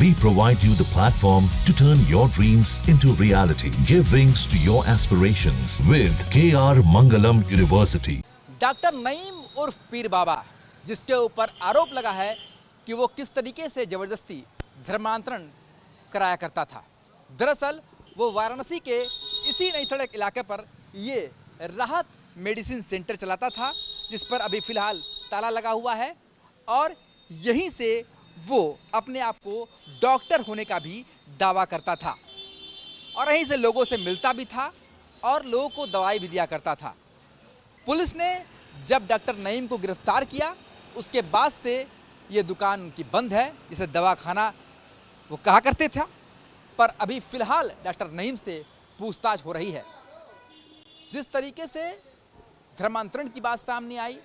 We provide you the platform to turn your dreams into reality. Give wings to your aspirations with KR Mangalam University. Doctor Naeem उर्फ पीर बाबा, जिसके ऊपर आरोप लगा है कि वो किस तरीके से ज़बरदस्ती धर्मांतरण कराया करता था। दरअसल वो वाराणसी के इसी नई सड़क इलाके पर ये राहत मेडिसिन सेंटर चलाता था, जिस पर अभी फ़िलहाल ताला लगा हुआ है और यहीं से वो अपने आप को डॉक्टर होने का भी दावा करता था और यहीं से लोगों से मिलता भी था और लोगों को दवाई भी दिया करता था। पुलिस ने जब डॉक्टर नईम को गिरफ्तार किया, उसके बाद से ये दुकान उनकी बंद है, जिसे दवाखाना वो कहा करते थे। पर अभी फ़िलहाल डॉक्टर नईम से पूछताछ हो रही है। जिस तरीके से धर्मांतरण की बात सामने आई,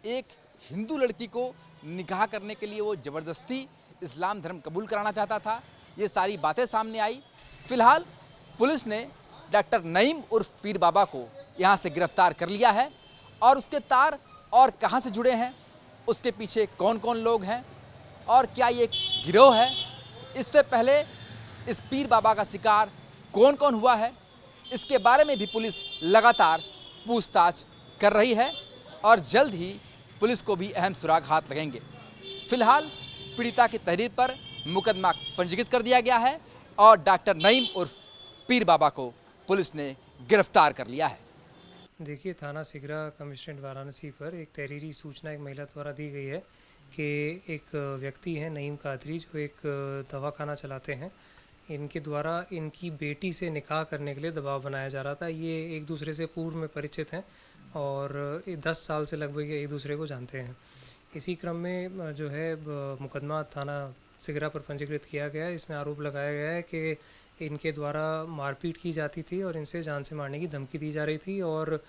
एक हिंदू लड़की को निकाह करने के लिए वो ज़बरदस्ती इस्लाम धर्म कबूल कराना चाहता था, ये सारी बातें सामने आई। फ़िलहाल पुलिस ने डॉक्टर नईम उर्फ पीर बाबा को यहाँ से गिरफ्तार कर लिया है और उसके तार और कहाँ से जुड़े हैं, उसके पीछे कौन कौन लोग हैं और क्या ये गिरोह है, इससे पहले इस पीर बाबा का शिकार कौन कौन हुआ है, इसके बारे में भी पुलिस लगातार पूछताछ कर रही है और जल्द ही पुलिस को भी अहम सुराग हाथ लगेंगे। फिलहाल पीड़िता की तहरीर पर मुकदमा पंजीकृत कर दिया गया है और डॉक्टर नईम उर्फ पीर बाबा को पुलिस ने गिरफ्तार कर लिया है। देखिए, थाना सिगरा कमिश्नरेट वाराणसी पर एक तहरीरी सूचना एक महिला द्वारा दी गई है कि एक व्यक्ति हैं नईम कादरी, जो एक दवाखाना चलाते हैं। इनके द्वारा इनकी बेटी से निकाह करने के लिए दबाव बनाया जा रहा था। ये एक दूसरे से पूर्व में परिचित हैं और 10 साल से लगभग एक दूसरे को जानते हैं। इसी क्रम में जो है मुकदमा थाना सिगरा पर पंजीकृत किया गया है। इसमें आरोप लगाया गया है कि इनके द्वारा मारपीट की जाती थी और इनसे जान से मारने की धमकी दी जा रही थी और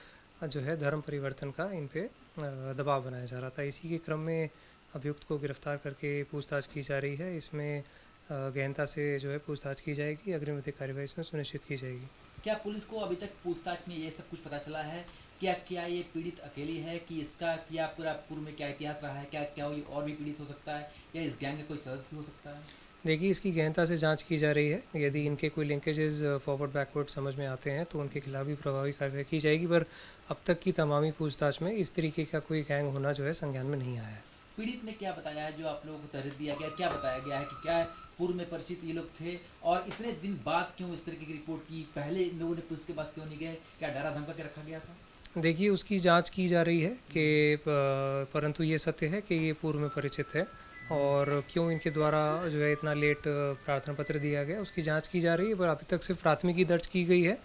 जो है धर्म परिवर्तन का इन पे दबाव बनाया जा रहा था। इसी के क्रम में अभियुक्त को गिरफ्तार करके पूछताछ की जा रही है। इसमें गहनता से जो है पूछताछ की जाएगी, अग्रिम विधिक कार्यवाही इसमें सुनिश्चित की जाएगी। क्या पुलिस को अभी तक पूछताछ में ये सब कुछ पता चला है? क्या ये पीड़ित अकेली है कि इसका क्या पूरा पूर्व में क्या इतिहास रहा है? क्या ये और भी पीड़ित हो सकता है या इस गैंग का कोई सदस्य भी हो सकता है? देखिए, इसकी गहनता से जांच की जा रही है। यदि इनके कोई लिंकेजेस फॉरवर्ड बैकवर्ड समझ में आते हैं तो उनके खिलाफ भी प्रभावी कार्रवाई की जाएगी, पर अब तक की तमामी पूछताछ में इस तरीके का कोई गैंग होना जो है संज्ञान में नहीं आया है। पीड़ित ने क्या बताया है जो आप लोगों को तहरीर दिया गया, क्या बताया गया है कि क्या पूर्व में परिचित ये लोग थे और इतने दिन बाद क्यों इस तरीके की रिपोर्ट की? पहले इन लोगों ने पुलिस के पास क्यों नहीं गए? क्या डरा धमका के रखा गया था? देखिए, उसकी जांच की जा रही है कि परंतु ये सत्य है कि ये पूर्व में परिचित है और क्यों इनके द्वारा जो है इतना लेट प्रार्थना पत्र दिया गया, उसकी जांच की जा रही है। पर अभी तक सिर्फ प्राथमिकी दर्ज की गई है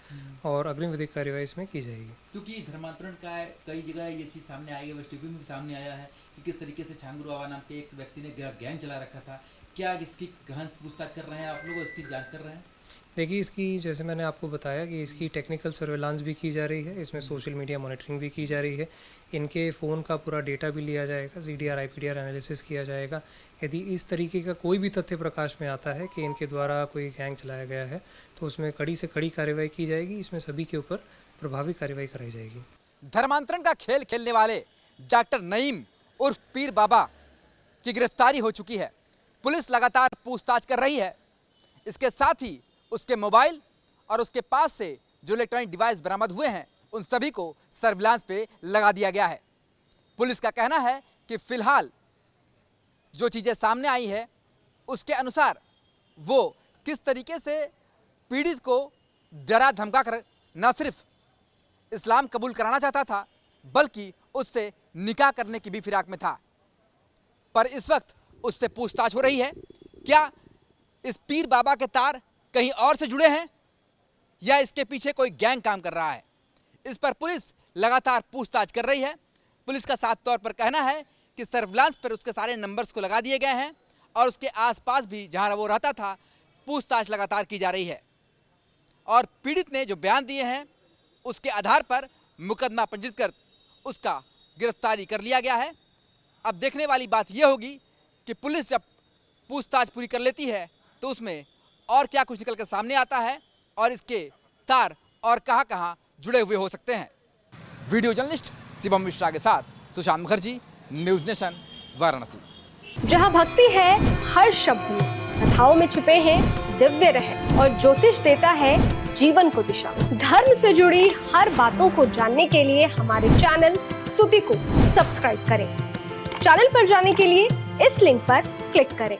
और अग्रिम विधिक कार्यवाही इसमें की जाएगी। क्योंकि धर्मांतरण का कई जगह ये चीज़ सामने आई है, वेस्ट यूपी में भी सामने आया है कि किस तरीके से छांगरू बाबा नाम के एक व्यक्ति ने गैंग चला रखा था। क्या इसकी गहन पूछताछ कर रहे हैं आप लोग, इसकी जाँच कर रहे हैं? देखिए, इसकी जैसे मैंने आपको बताया कि इसकी टेक्निकल सर्वेलांस भी की जा रही है, इसमें सोशल मीडिया मॉनिटरिंग भी की जा रही है। इनके फ़ोन का पूरा डेटा भी लिया जाएगा, CDR IPDR एनालिसिस किया जाएगा। यदि इस तरीके का कोई भी तथ्य प्रकाश में आता है कि इनके द्वारा कोई गैंग चलाया गया है तो उसमें कड़ी से कड़ी कार्रवाई की जाएगी। इसमें सभी के ऊपर प्रभावी कार्रवाई कराई जाएगी। धर्मांतरण का खेल खेलने वाले डॉक्टर नईम उर्फ पीर बाबा की गिरफ्तारी हो चुकी है। पुलिस लगातार पूछताछ कर रही है। इसके साथ ही उसके मोबाइल और उसके पास से जो इलेक्ट्रॉनिक डिवाइस बरामद हुए हैं उन सभी को सर्विलांस पे लगा दिया गया है। पुलिस का कहना है कि फिलहाल जो चीज़ें सामने आई है उसके अनुसार वो किस तरीके से पीड़ित को डरा धमका कर न सिर्फ इस्लाम कबूल कराना चाहता था बल्कि उससे निकाह करने की भी फिराक में था। पर इस वक्त उससे पूछताछ हो रही है, क्या इस पीर बाबा के तार कहीं और से जुड़े हैं या इसके पीछे कोई गैंग काम कर रहा है? इस पर पुलिस लगातार पूछताछ कर रही है। पुलिस का साफ तौर पर कहना है कि सर्विलांस पर उसके सारे नंबर्स को लगा दिए गए हैं और उसके आसपास भी जहां वो रहता था पूछताछ लगातार की जा रही है और पीड़ित ने जो बयान दिए हैं उसके आधार पर मुकदमा पंजीकृत कर उसका गिरफ्तारी कर लिया गया है। अब देखने वाली बात यह होगी कि पुलिस जब पूछताछ पूरी कर लेती है तो उसमें और क्या कुछ निकल कर सामने आता है और इसके तार और कहां-कहां जुड़े हुए हो सकते हैं। वीडियो जर्नलिस्ट शिवम मिश्रा के साथ सुशांत मुखर्जी, न्यूज़ नेशन, वाराणसी। जहां भक्ति है हर शब्द में, कथाओं में छिपे हैं दिव्य रहस्य और ज्योतिष देता है जीवन को दिशा। धर्म से जुड़ी हर बातों को जानने के लिए हमारे चैनल स्तुति को सब्सक्राइब करें। चैनल पर जाने के लिए इस लिंक पर क्लिक करें।